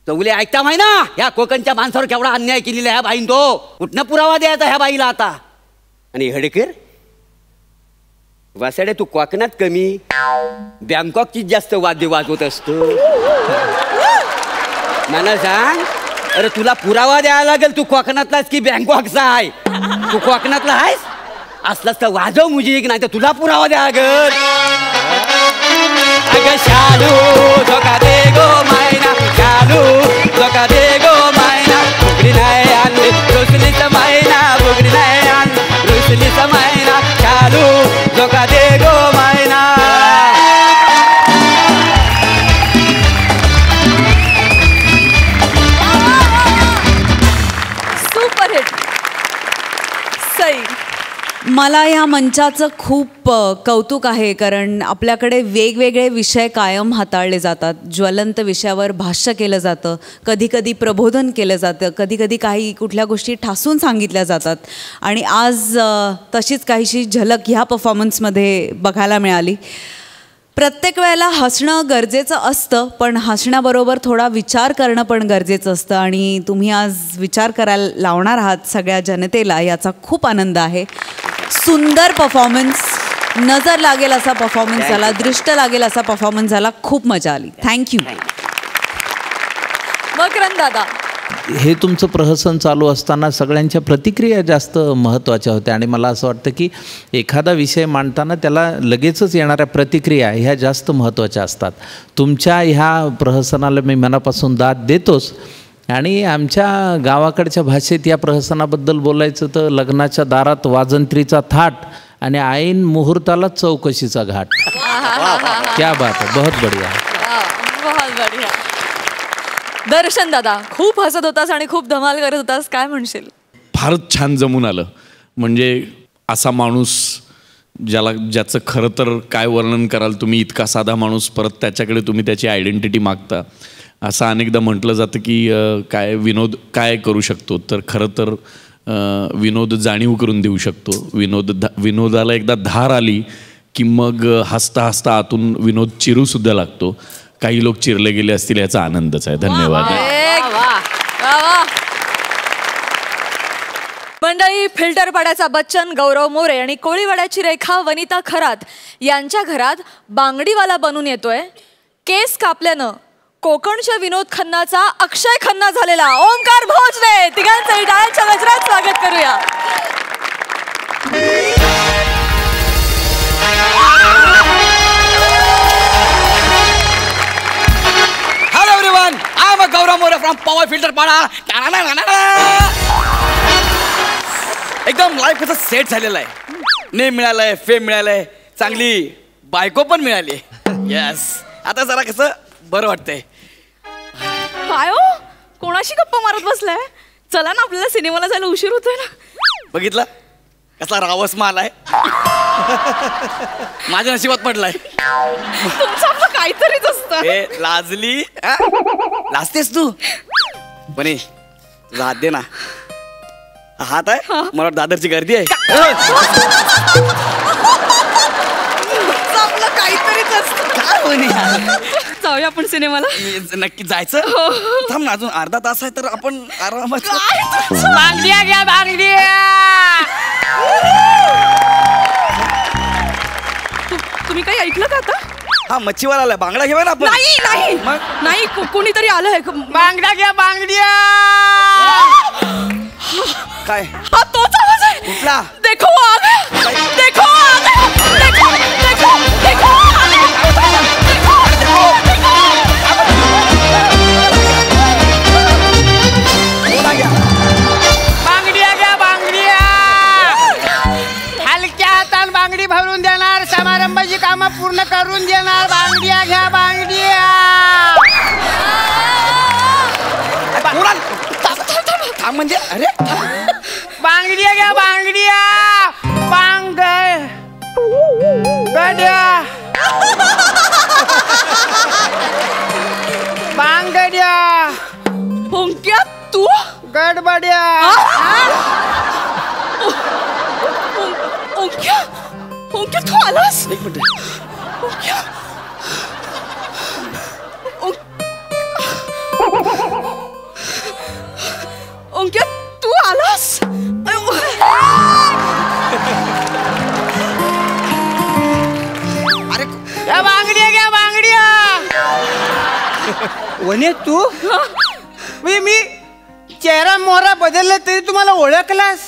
चौले ऐकता माही ना, ह्या कोकणच्या माणसावर केवढा अन्याय केलेला ह्या बाईन. तो कुठनं पुरावा द्यायचा ह्या बाईला आता? आणि हडेकर वासाडे, तू कोकणात कमी, बँकॉकची जास्त वाद्य वाजवत असतो. मला सांग, अरे तुला पुरावा द्यायला लागेल तू कोकणातलाच की बँकॉकचा आहे? तू कोकणातला आहेस असलाच तर वाजव मुजिक, नाही तर तुला पुरावा द्या लागेल. अगं शालू धोका दे गो मायना, शालू धोका दे गो मायना, बुगडी नाही आणली रुसलीच मायना, बुगडी नाही आणली रुसलीच मायना, शालू धोका दे गो मायना. Super hit. सई, मला ह्या मंचाचं खूप कौतुक आहे, कारण आपल्याकडे वेगवेगळे विषय कायम हाताळले जातात. ज्वलंत विषयावर भाष्य केलं जातं, कधी कधी प्रबोधन केलं जातं, कधी कधी काही कुठल्या गोष्टी ठासून सांगितल्या जातात. आणि आज तशीच काहीशी झलक ह्या परफॉर्मन्समध्ये बघायला मिळाली. प्रत्येक वेळेला हसणं गरजेचं असतं, पण हसण्याबरोबर थोडा विचार करणं पण गरजेचं असतं. आणि तुम्ही आज विचार करायला लावणार आहात सगळ्या जनतेला, याचा खूप आनंद आहे. सुंदर परफॉर्मन्स, नजर लागेल असा परफॉर्मन्स झाला, दृष्ट लागेल असा परफॉर्मन्स झाला. खूप मजा आली. थँक्यू. मकरंद दादा, हे तुमचं प्रहसन चालू असताना सगळ्यांच्या प्रतिक्रिया जास्त महत्त्वाच्या होत्या. आणि मला असं वाटतं की एखादा विषय मांडताना त्याला लगेचच येणाऱ्या प्रतिक्रिया ह्या जास्त महत्त्वाच्या असतात. तुमच्या ह्या प्रहसनाला मी मनापासून दाद देतोच. आणि आमच्या गावाकडच्या भाषेत या प्रहसनाबद्दल बोलायचं तर लग्नाच्या दारात वाजंत्रीचा थाट आणि ऐन मुहूर्ताला चौकशीचा घाट. क्या बात आहे, बहुत बढिया. बहुत बढिया. दर्शन दादा, खूप हसत होतास आणि खूप धमाल करत होतास, काय म्हणशील? फारच छान जमून आलं. म्हणजे असा माणूस ज्याचं खरं तर काय वर्णन कराल तुम्ही, इतका साधा माणूस, परत त्याच्याकडे तुम्ही त्याची आयडेंटिटी मागता. असं अनेकदा म्हटलं जातं की काय विनोद काय करू शकतो, तर खरं तर विनोद जाणीव करून देऊ शकतो. विनोदाला एकदा धार आली की मग हसता हसता आतून विनोद चिरूसुद्धा लागतो. काही लोक चिरले गेले असतील याचा आनंदच आहे. धन्यवाद. मंडळी, फिल्टरपाड्याचा बच्चन गौरव मोरे आणि कोळीवाड्याची रेखा वनिता खरात यांच्या घरात बांगडीवाला बनून येतोय. केस कापल्यानं कोकणच्या विनोद खन्नाचा अक्षय खन्ना झालेला ओंकार भोजने. तिघांचंही टाळ्यांच्या गजरात स्वागत करूया. Hello everyone, I am Gaurav More from Power Filterpada. एकदम लाईफ कसं सेट झालेलं आहे. नेम मिळालंय, फेम मिळालंय, चांगली बायको पण मिळाली. येस, आता जरा कसं बरं वाटतंय. काय हो, कोणाशी गप्पा मारत बसलाय? चला ना, आपल्याला सिनेमाला जायला उशीर होतोय ना. बघितलं कसा रावसमा आलाय. माझ्या नशिबात पडलाय. तुमचं आपलं काहीतरीच असतं. ए लाजली, लाजतेस तू? पण तुझा हात दे ना. हात आहे, मला वाटतं दादरची गर्दी आहे. आपलं काहीतरीच असतं. काय म्हणे, जाऊया आपण सिनेमाला. नक्की जायचं. थांब ना, अजून अर्धा तास आहे तर आपण आरामात. बांगड्या घ्या, बांगड्या. तुम्ही काही ऐकलं का आता? हा मच्छीवाला आलाय, बांगडा घेऊया ना आपण. नाही नाही नाही, कोणीतरी आलंय. बांगडा घ्या बांगड्या. काय? हा तोच आवाज आहे. कुठला? देखो आ गया, देखो आ गया, देखो देखो देखो आ गया, देखो देखो. बांगड्या घ्या बांगड्या. हलक्या हातान बांगडी भरून देणार, समारंभाची कामं पूर्ण करून देणार. बांगड्या घ्या बांगड्या. म्हणजे अरे बांगड्या घ्या बांगड्या. गड्या बांगड्या. ओंक्या तू गडबड्या. ओंक्या ओंक्या तू आलास. एक मिनिट. ओंक्या ओंक्या तू आलास. अरे घ्या बांगड्या घ्या बांगड्या. वने तू मी चेहरा मोहरा बदलला तरी तुम्हाला ओळखलास.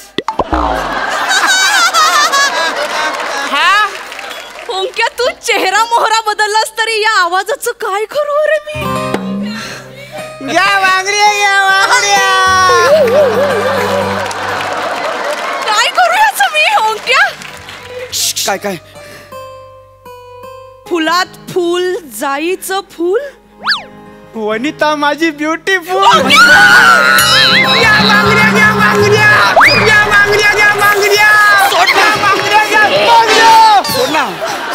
हा ओंक्या तू चेहरा मोहरा बदललास तरी या आवाजाचं काय करू रे मी. घ्या बांगड्या घ्या बांगड्या. काय करू याचं मी ओंक्या. काय काय? फुलात फुल जाईचं फुल. वनिता माझी ब्युटीफुल. या बांगड्या घ्या बांगड्या. या बांगड्या घ्या बांगड्या. बांगड्या घ्या बांगड्या.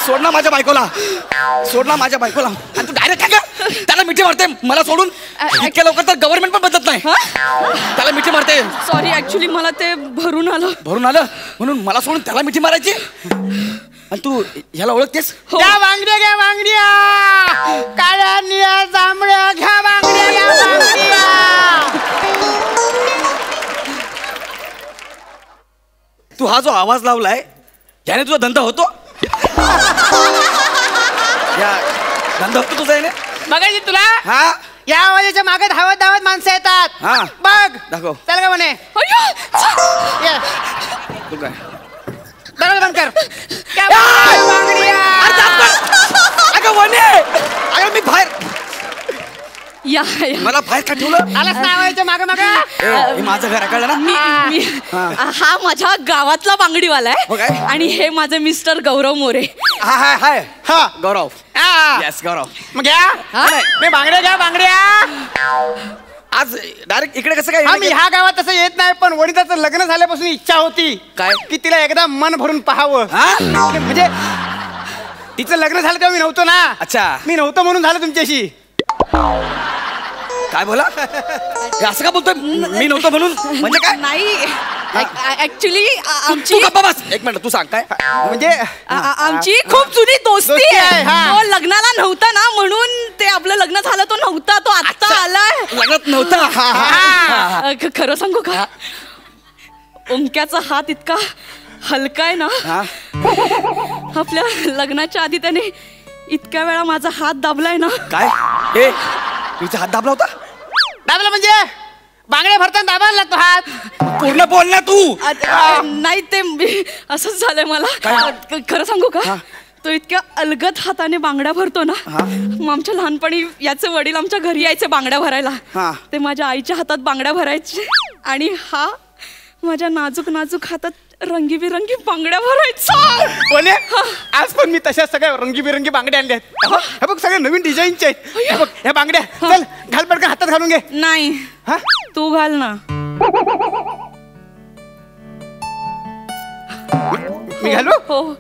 सोड ना माझ्या बायकोला. सोड ना माझ्या बायकोला. आणि तू डायरेक्ट काय का त्याला मिठी मारते मला सोडून. इतक्या लवकर तर गव्हर्नमेंट पण बदलत नाही. त्याला मिठी मारते. सॉरी ऍक्च्युली मला ते भरून आलं म्हणून मला सोडून त्याला मिठी मारायची. आणि तू ह्याला ओळखतेस? घ्या बांगड्या घ्या बांगड्या. काळ्या निळ्या जांभळ्या घ्या बांगड्या घ्या बांगड्या. तू हा जो आवाज लावलाय याने तुझा धंदा होतो. धंदा होतो तुझा याने. बघायची तुला. हा या आवाजाच्या मागे धावत धावत माणसं येतात. हा बघ दाखव. चल का म्हणे. ये. तू काय दरवाजा बंद कर. क्या बांगड्या. अगं वने अगं मी बाहेर. या मला बाहेर का ठेवलं. आलास ना आवाजाच्या मागे मागे. हे माझं घर कळलं ना. हा माझ्या गावातला बांगडीवाला हो आहे. काय? आणि हे माझे मिस्टर गौरव मोरे. हाय हाय हा गौरव. हा. येस गौरव. मग घ्या. मी बांगड्या घ्या बांगड्या. आज डायरेक्ट इकडे कसं काय? आम्ही ह्या गावात तसं येत नाही, पण वनिताचं लग्न झाल्यापासून इच्छा होती काय की तिला एकदा मन भरून पाहावं. म्हणजे तिचं लग्न झालं तेव्हा मी नव्हतो ना. अच्छा मी नव्हतो म्हणून झालं तुमच्याशी. काय बोला. असं का बोलतोय मी नव्हतो म्हणून. म्हणजे काय? नाही ऍक्च्युली तू गप्पा बस. एक मिनिट तू सांग काय म्हणजे आमची खूप जुनी दोस्ती दोस्ती आहे. आहे, हा. तो लग्नाला नव्हता ना म्हणून ते आपलं लग्न झालं तो नव्हता. तो आत्ता आलाय. लग्नात नव्हता. खरं सांगू का ओंक्याचा हात इतका हलका आहे ना. आपल्या लग्नाच्या आधी त्याने इतक्या वेळा माझा हात दाबलाय ना. काय ए तुझा हात दाबला होता. दाबला म्हणजे बांगड्या भरताना दाबायला लागतो हात. पूर्ण बोल ना तू. नाही ते असंच झालंय मला. खरं सांगू का तो इतक्या अलगद हाताने बांगड्या भरतो ना. मग आमच्या लहानपणी याचे वडील आमच्या घरी यायचे बांगड्या भरायला. ते माझ्या आईच्या हातात बांगड्या भरायचे आणि हा माझ्या नाजूक नाजूक हातात रंगीबिरंगी बांगड्या भरायचा. कोणी आज पण मी तशा सगळ्या रंगीबिरंगी बांगड्या आणल्या आहेत. हे बघ सगळ्या नवीन डिझाईनच्या आहेत. हे बघ ह्या बांगड्या. चल घाल पटकन हातात घालून घे. नाही हा तू घाल ना. मी घालू. हो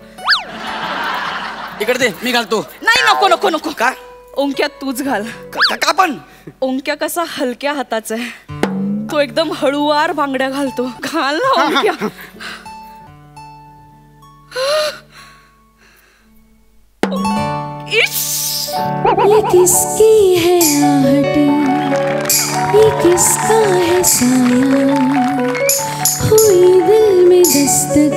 इकडे दे मी घालतो. नाही नको नको नको. का ओंक्या तूच घाल. का पण ओंक्या कसा हलक्या हाताचा आहे. तो एकदम हळूवार बांगड्या घालतो. घाल ना ओंक्या. ये किसकी है आहट, ये किसका है साया, हुई दिल में दस्तक,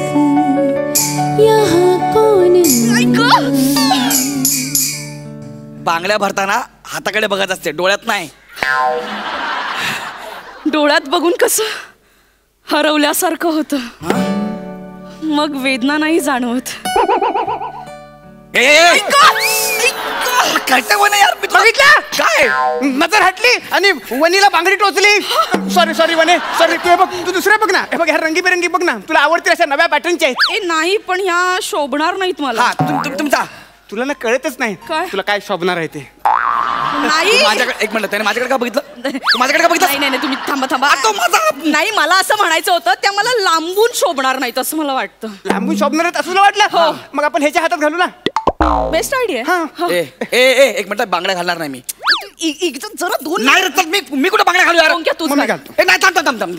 यहाँ कौन आया? बांगड्या भरताना हाताकडे बघत असते, डोळ्यात नाही. डोळ्यात बघून कसं हरवल्यासारखं होतं, मग वेदना नाही जाणवत. बघितलं काय नजर हटली आणि वनीला बांगडी टोचली. सॉरी वने सॉरी. तू बघ, तू दुसरे बघ ना. हे बघ ह्या रंगीबेरंगी बघ ना, तुला आवडतील अशा नव्या पॅटर्नच्या आहेत. नाही पण ह्या शोभणार नाहीत मला. तुमचा तुला ना कळतच नाही तुला काय शोभणार आहे ते. नाही माझ्याकडे एक मिनिट, त्याने माझ्याकडे का बघितलं? माझ्याकडे का बघितलं? नाही तुम्ही थांबा. नाही मला असं म्हणायचं होतं, त्या मला लांबून शोभणार नाहीत असं मला वाटतं. लांबून शोभणार आहेत असं तुला वाटलं? मग आपण ह्याच्या हातात घालू ना. Best idea. एक मिनिट, बांगड्या घालणार नाही मी. जरा दोन नाही रे, तर मी कुठं बांगड्या घालू यार? तूच मग मी घालतो. नाही थांब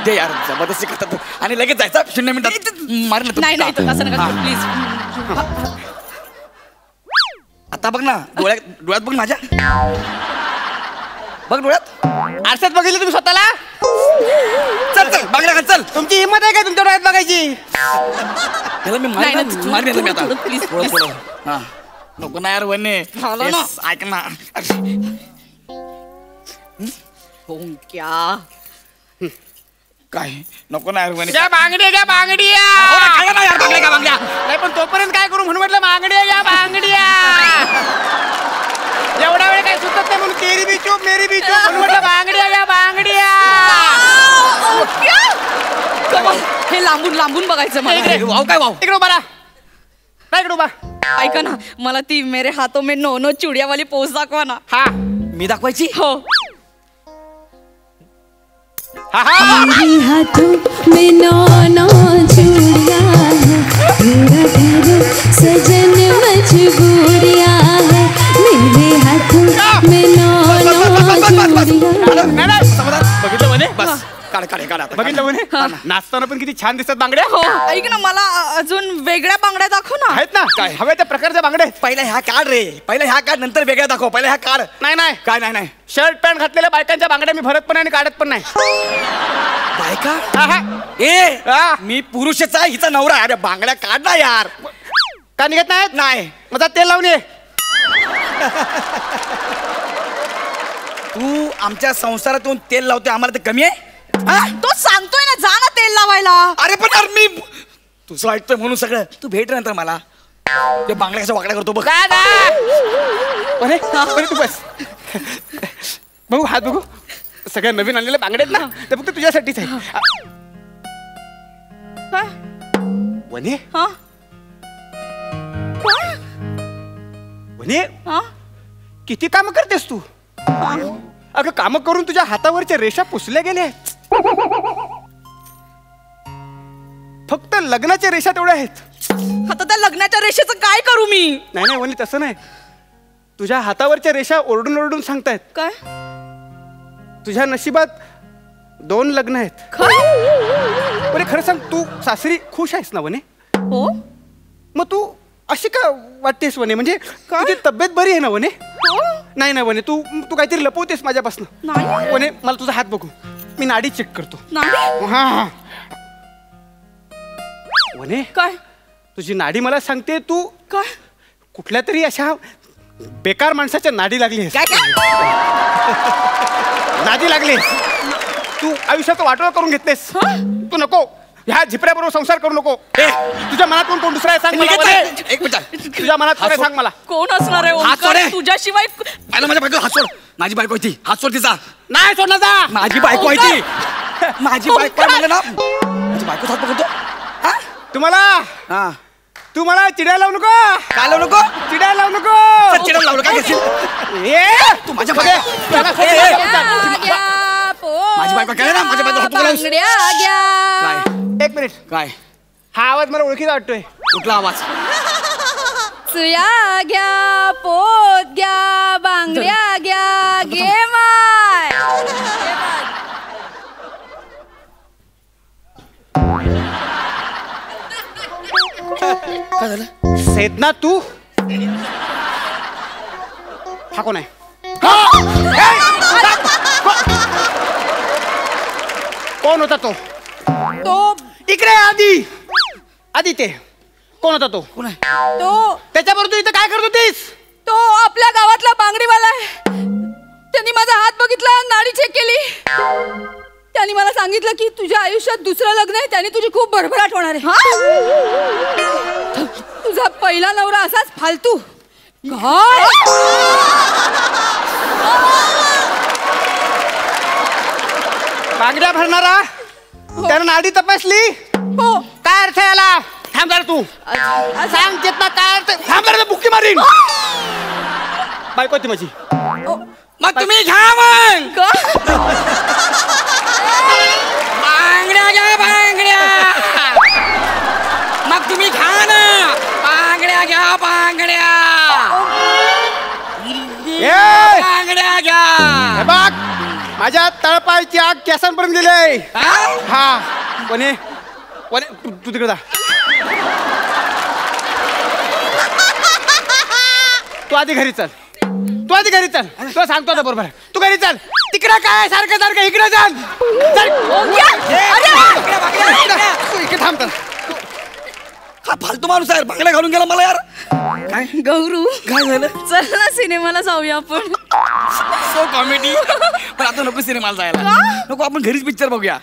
दे यार, जबरदस्ती करतात आणि लगेच जायचं 0 मिनिटात मारलं. नाही तसं नका प्लीज. आता बघ ना, डोळ्यात बघ माझ्या, बघ डोळ्यात. आरशात बघितलं तुम्ही स्वतःला? चल बांगड्या घाल, चल. तुमची हिंमत आहे का तुमच्या डोळ्यात बघायची? त्याला मी मारली मी आता. थोडं हा नको ना यार वने. ऐक ना क्या काय नको ना यार वने. घ्या बांगड्या बांगड्या. नाही पण तोपर्यंत काय करू म्हणून म्हटलं बांगड्या. एवढा वेळ काय सुचत नाही म्हणून तेरी बी चूप मेरी बी चूप म्हणून म्हटलं बांगड्या. हे लांबून बघायचं मला. वाव काय वाव. इकडे उभा राहा. नाही इकडे उभा. ऐका ना, मला ती मेरे हाथों में नो चुडिया वाली पोज दाखवा ना. हा मी दाखवायची? हो. मेरे हाथों में नौ चूड़ियां हैं, मेरा घर सजन मजबूरियां हैं. मेरे हाथों में नौ चूड़ियां. बघितलं म्हणे? बस काढ आता. बघितलं म्हणे? नाचताना पण किती छान दिसतात बांगड्या. हो ऐक ना, मला अजून वेगळ्या बांगड्या दाखव ना. आहेत ना काय हव्या त्या प्रकारच्या बांगड्या. पहिला ह्या काढ रे, पहिला ह्या काढ, नंतर वेगळ्या दाखव. पहिला ह्या काढ. नाही काय नाही शर्ट पॅन्ट घातलेल्या बायकांच्या बांगड्या मी भरत पण आणि काढत पण नाही. बायका मी पुरुषच आहे, हिचा नवरा. अरे बांगड्या काढ ना यार. का निघत नाहीत? नाही. माझा तेल लावून ये. तू आमच्या संसारातून तेल लावते, आम्हाला ते कमी आहे? तो सांगतोय ना, जा ना तेल लावायला. अरे पण यार मी तुझं ऐकतोय म्हणून सगळं. तू भेट नंतर मला. ते बांगड्या कशा वाकड्या करतो बघ. तू बस. बघू हात बघू. सगळ्या नवीन आणलेल्या बांगड्या आहेत ना, ते फक्त तुझ्यासाठीच आहे. वने वने किती काम करतेस तू? अगं काम करून तुझ्या हातावरच्या रेषा पुसल्या गेल्या आहेत. फक्त लग्नाच्या रेषा तेवढ्या आहेत. आता त्या लग्नाच्या रेषेचं काय करू मी? नाही वनी तसं नाही. तुझ्या हातावरच्या रेषा ओरडून ओरडून सांगतायत. काय? तुझ्या नशिबात 2 लग्न आहेत. वने खरं सांग, तू सासरी खुश आहेस ना वने? हो. मग तू अशी का वाटतेस वने? म्हणजे तुझी तब्येत बरी आहे ना वने? नाही वने, तू काहीतरी लपवतेस माझ्यापासून. नाही वने मला तुझा हात बघू. मी नाडी चेक करतो. नाही. हा वने काय? तुझी नाडी मला सांगते तू काय कुठल्या तरी अशा बेकार माणसाच्या नाडी लागलीस. नादी लागलीस. तू आयुष्याचं वाटोळं करून घेतलेस. तू नको ह्या झिपऱ्याबरोबर संसार करू नको. तुझ्या मनात कोण दुसरा आहे सांग मला. एक मिनिट, तुझ्या मनात कोण आहे सांग मला. कोण असणार आहे हात सोड. तुझ्याशिवाय? पहिला माझ्या बायको हात सोड. माझी बायको आहे ती. हात सोड तिचा. नाही सोडणार जा. माझी बायको आहे ती. माझी बायको आहे म्हणलं ना. माझी बायको हात पकडतो. तू मला चिडायला लावू नको. काय लावू नको? चिडायला लावू नको. चिडायला लावलं काय घेशील? तू माझ्या माझी बायको काय ना, माझ्या बायको हात पकडलास. काय? एक मिनिट. काय? हा आवाज मला ओळखीचा वाटतोय. कुठला आवाज? सुया घ्या, पोत घ्या, बांगड्या घ्या, घे माय. काय झालं? सेदना तू हा कोण आहे? कोण होता तो? इकडे आधी ते कोण होता तो? कोण आहे? तो त्याच्याबरोबर तू इथं काय करत होतीस? तो आपल्या गावातला सांगितलं की तुझ्या आयुष्यात दुसरं लग्न आहे, त्याने तुझी खूप भरभराट होणार आहे. तुझा पहिला नवरा असाच फालतू. काय बांगड्या भरणारा त्यानं नाडी तपासली. हो. काय अर्थ आहे याला? थांब जरा तू सांग चेतना काय अर्थ. थांब जरा बुक्की मारीन. बायको ती माझी. मग तुम्ही घ्या मग बांगड्या घ्या बांगड्या. मग तुम्ही घ्या ना बांगड्या घ्या बांगड्या. बांगड्या घ्या. हे बघ माझ्या तळपायची आग केसांपर्यंत दिले. हा कोणी कोणी तू तिकडे जा. तू आधी घरी चल. तू आधी घरी चल. तुला सांगतो आता बरोबर. तू घरी चल. तिकडे काय सारखं सारखं इकडे चल. तू इकडे थांब. हा फालतू माणूस आहे. बांगड्या घालून गेला मला यार. काय गौरू काय झालं? चल ना सिनेमाला जाऊया आपण. So comedy. पण आता नको सिनेमाला जायला. नको आपण घरीच पिक्चर बघूया.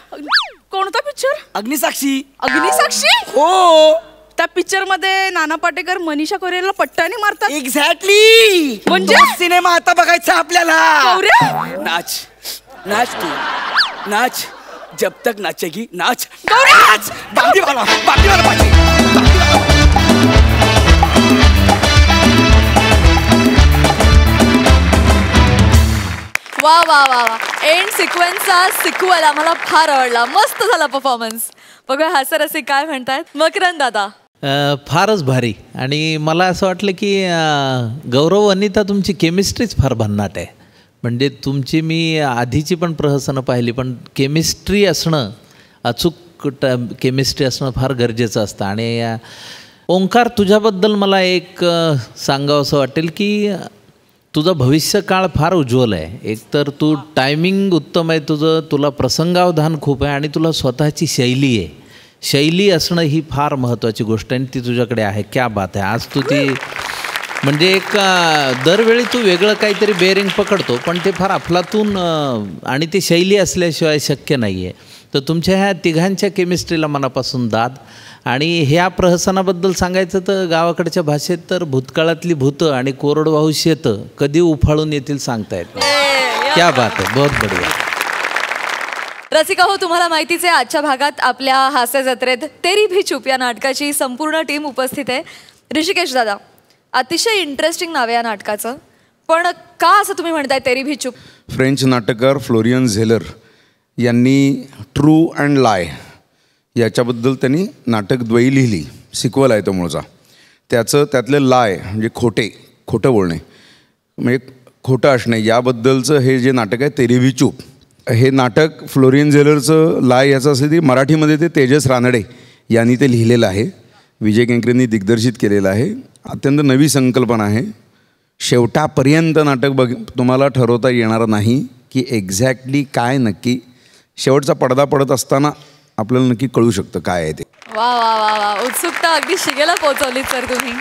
कोणता पिक्चर? अग्निसाक्षी. अग्निसाक्षी? हो. त्या पिक्चर मध्ये नाना पाटेकर मनीषा कोइराला पट्ट्याने मारतात. एक्झॅक्टली. म्हणजे सिनेमा आता बघायचा आपल्याला. गौऱ्या नाच नाच तू नाच. जब तक नाचेगी नाच. नाच. बांगडी वाला पाहिजे. वा वा वा वा. एंड सिक्वेन्सचा सिक्वल आम्हाला फार आवडला. मस्त झाला परफॉर्मन्स. बघूया हास्यरसिक काय म्हणतायत. मकरंद दादा. फारच भारी. आणि मला असं वाटलं की गौरव अनिता तुमची केमिस्ट्रीच फार भन्नाट आहे. म्हणजे तुमची मी आधीची पण प्रहसनं पाहिली, पण केमिस्ट्री असणं, अचूक केमिस्ट्री असणं फार गरजेचं असतं. आणि ओंकार तुझ्याबद्दल मला एक सांगावं असं वाटेल की तुझं भविष्यकाळ फार उज्ज्वल आहे. एकतर तू टायमिंग उत्तम आहे तुझं, तुला प्रसंगावधान खूप आहे आणि तुला स्वतःची शैली आहे. शैली असणं ही फार महत्त्वाची गोष्ट आहे आणि ती तुझ्याकडे आहे. क्या बात आहे. आज तू ती म्हणजे एक दरवेळी तू वेगळं काहीतरी बेरिंग पकडतो, पण ते फार अफलातून आणि ती शैली असल्याशिवाय शक्य नाही आहे. तर तुमच्या ह्या तिघांच्या केमिस्ट्रीला मनापासून दाद. आणि ह्या प्रहसनाबद्दल सांगायचं तर गावाकडच्या भाषेत तर भूतकाळातली भूतं आणि कोरडवाहू शेतं कधी उफाळून येतील सांगता येत नाही. क्या बात आहे. बहुत बढिया. रसिका हो, तुम्हाला माहितीच आहे आजच्या भागात आपल्या हास्य जत्रेत तेरी भी चूप या नाटकाची संपूर्ण टीम उपस्थित आहे. ऋषिकेश दादा, अतिशय इंटरेस्टिंग नाव आहे या नाटकाचं, पण का असं तुम्ही म्हणताय तेरी भी चूप? फ्रेंच नाटककार फ्लोरियन झेलर यांनी ट्रू अँड लाय याच्याबद्दल त्यांनी नाटकद्वयी लिहिली. सिक्वल आहे तो मूळचा. त्यातले लाय म्हणजे खोटं बोलणे, म्हणजे खोटं असणे, याबद्दलचं हे जे नाटक आहे तेरी भी चूप. हे नाटक फ्लोरियन झेलरचं लाय याचं असं ते मराठीमध्ये ते तेजस रानडे यांनी ते लिहिलेलं आहे. विजय केंकरेंनी दिग्दर्शित केलेलं आहे. अत्यंत नवी संकल्पना आहे. शेवटापर्यंत नाटक तुम्हाला ठरवता येणार नाही की एक्झॅक्टली काय नक्की. शेवटचा पडदा पडत असताना आपल्याला नक्की कळू शकतं काय आहे ते. वा वा वा वा. उत्सुकता अगदी शिगेला पोहोचवलीत सर तुम्ही.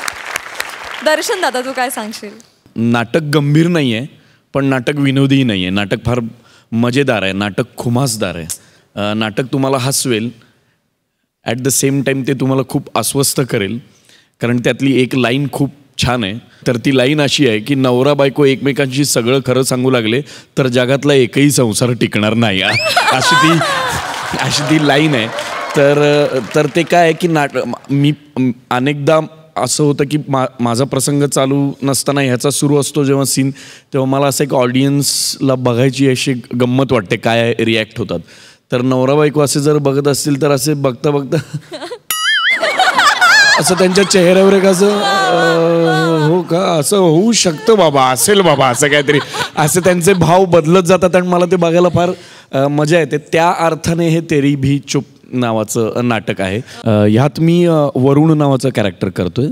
दर्शन दादा, तू काय सांगशील? नाटक गंभीर नाही आहे, पण नाटक विनोदीही नाही आहे. नाटक फार मजेदार आहे. नाटक खुमासदार आहे. नाटक तुम्हाला Haswell, at the same time ते तुम्हाला खूप अस्वस्थ करेल. कारण त्यातली एक लाईन खूप छान आहे. तर ती लाईन अशी आहे की नवरा बायको एकमेकांशी सगळं खरं सांगू लागले तर जगातला एकही संसार टिकणार नाही. अशी ती लाईन आहे. तर ते काय आहे की मी अनेकदा असं होतं की माझा प्रसंग चालू नसताना ह्याचा सुरू असतो जेव्हा सीन, तेव्हा मला असं एक ऑडियन्सला बघायची अशी गंमत वाटते काय रिॲक्ट होतात. तर नवरा बायको असे जर बघत असतील तर असे बघता बघता असं त्यांच्या चेहऱ्यावर एक असं हो का, असं होऊ शकतं बाबा, असेल बाबा, असं काहीतरी असे त्यांचे भाव बदलत जातात आणि मला ते बघायला फार मजा येते. त्या अर्थाने हे तेरी भी चुप नावाचं नाटक आहे. ह्यात मी वरुण नावाचं कॅरेक्टर करतोय.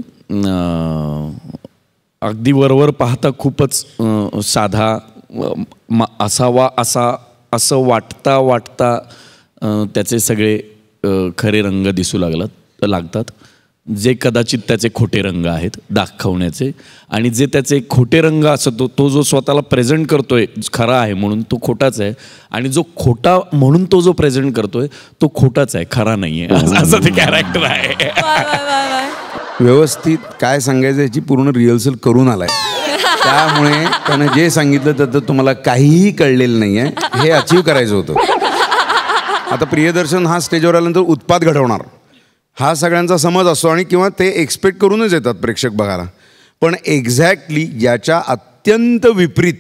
अगदी वरवर पाहता खूपच साधा असावा असं वाटता त्याचे सगळे खरे रंग दिसू लागतात. जे कदाचित त्याचे खोटे रंग आहेत दाखवण्याचे, आणि जे त्याचे खोटे रंग असतो तो जो स्वतःला प्रेझेंट करतोय खरा आहे म्हणून तो खोटाच आहे, आणि जो खोटा म्हणून तो जो प्रेझेंट करतोय तो खोटाच आहे, खरा नाही आहे, असं ते कॅरेक्टर आहे. व्यवस्थित काय सांगायचं याची पूर्ण रिहर्सल करून आलाय, त्यामुळे त्यानं जे सांगितलं त्यात तुम्हाला काहीही कळलेलं नाही आहे. हे अचीव करायचं होतं. आता प्रियदर्शन हा स्टेजवर आल्यानंतर उत्पात घडवणार हा सगळ्यांचा समज असतो, आणि किंवा ते एक्सपेक्ट करूनच येतात प्रेक्षक बघायला. पण एक्झॅक्टली याच्या अत्यंत विपरीत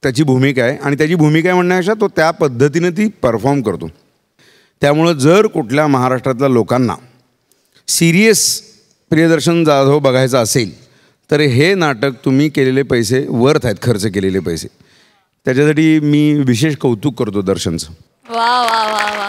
त्याची भूमिका आहे, आणि त्याची भूमिका आहे म्हणण्यापेक्षा तो त्या पद्धतीने ती परफॉर्म करतो. त्यामुळं जर कुठल्या महाराष्ट्रातल्या लोकांना सिरियस प्रियदर्शन जाधव बघायचं असेल तर हे नाटक तुम्ही केलेले पैसे वर्थ आहेत, खर्च केलेले पैसे. त्याच्यासाठी मी विशेष कौतुक करतो दर्शनचं. वा वा वा वा.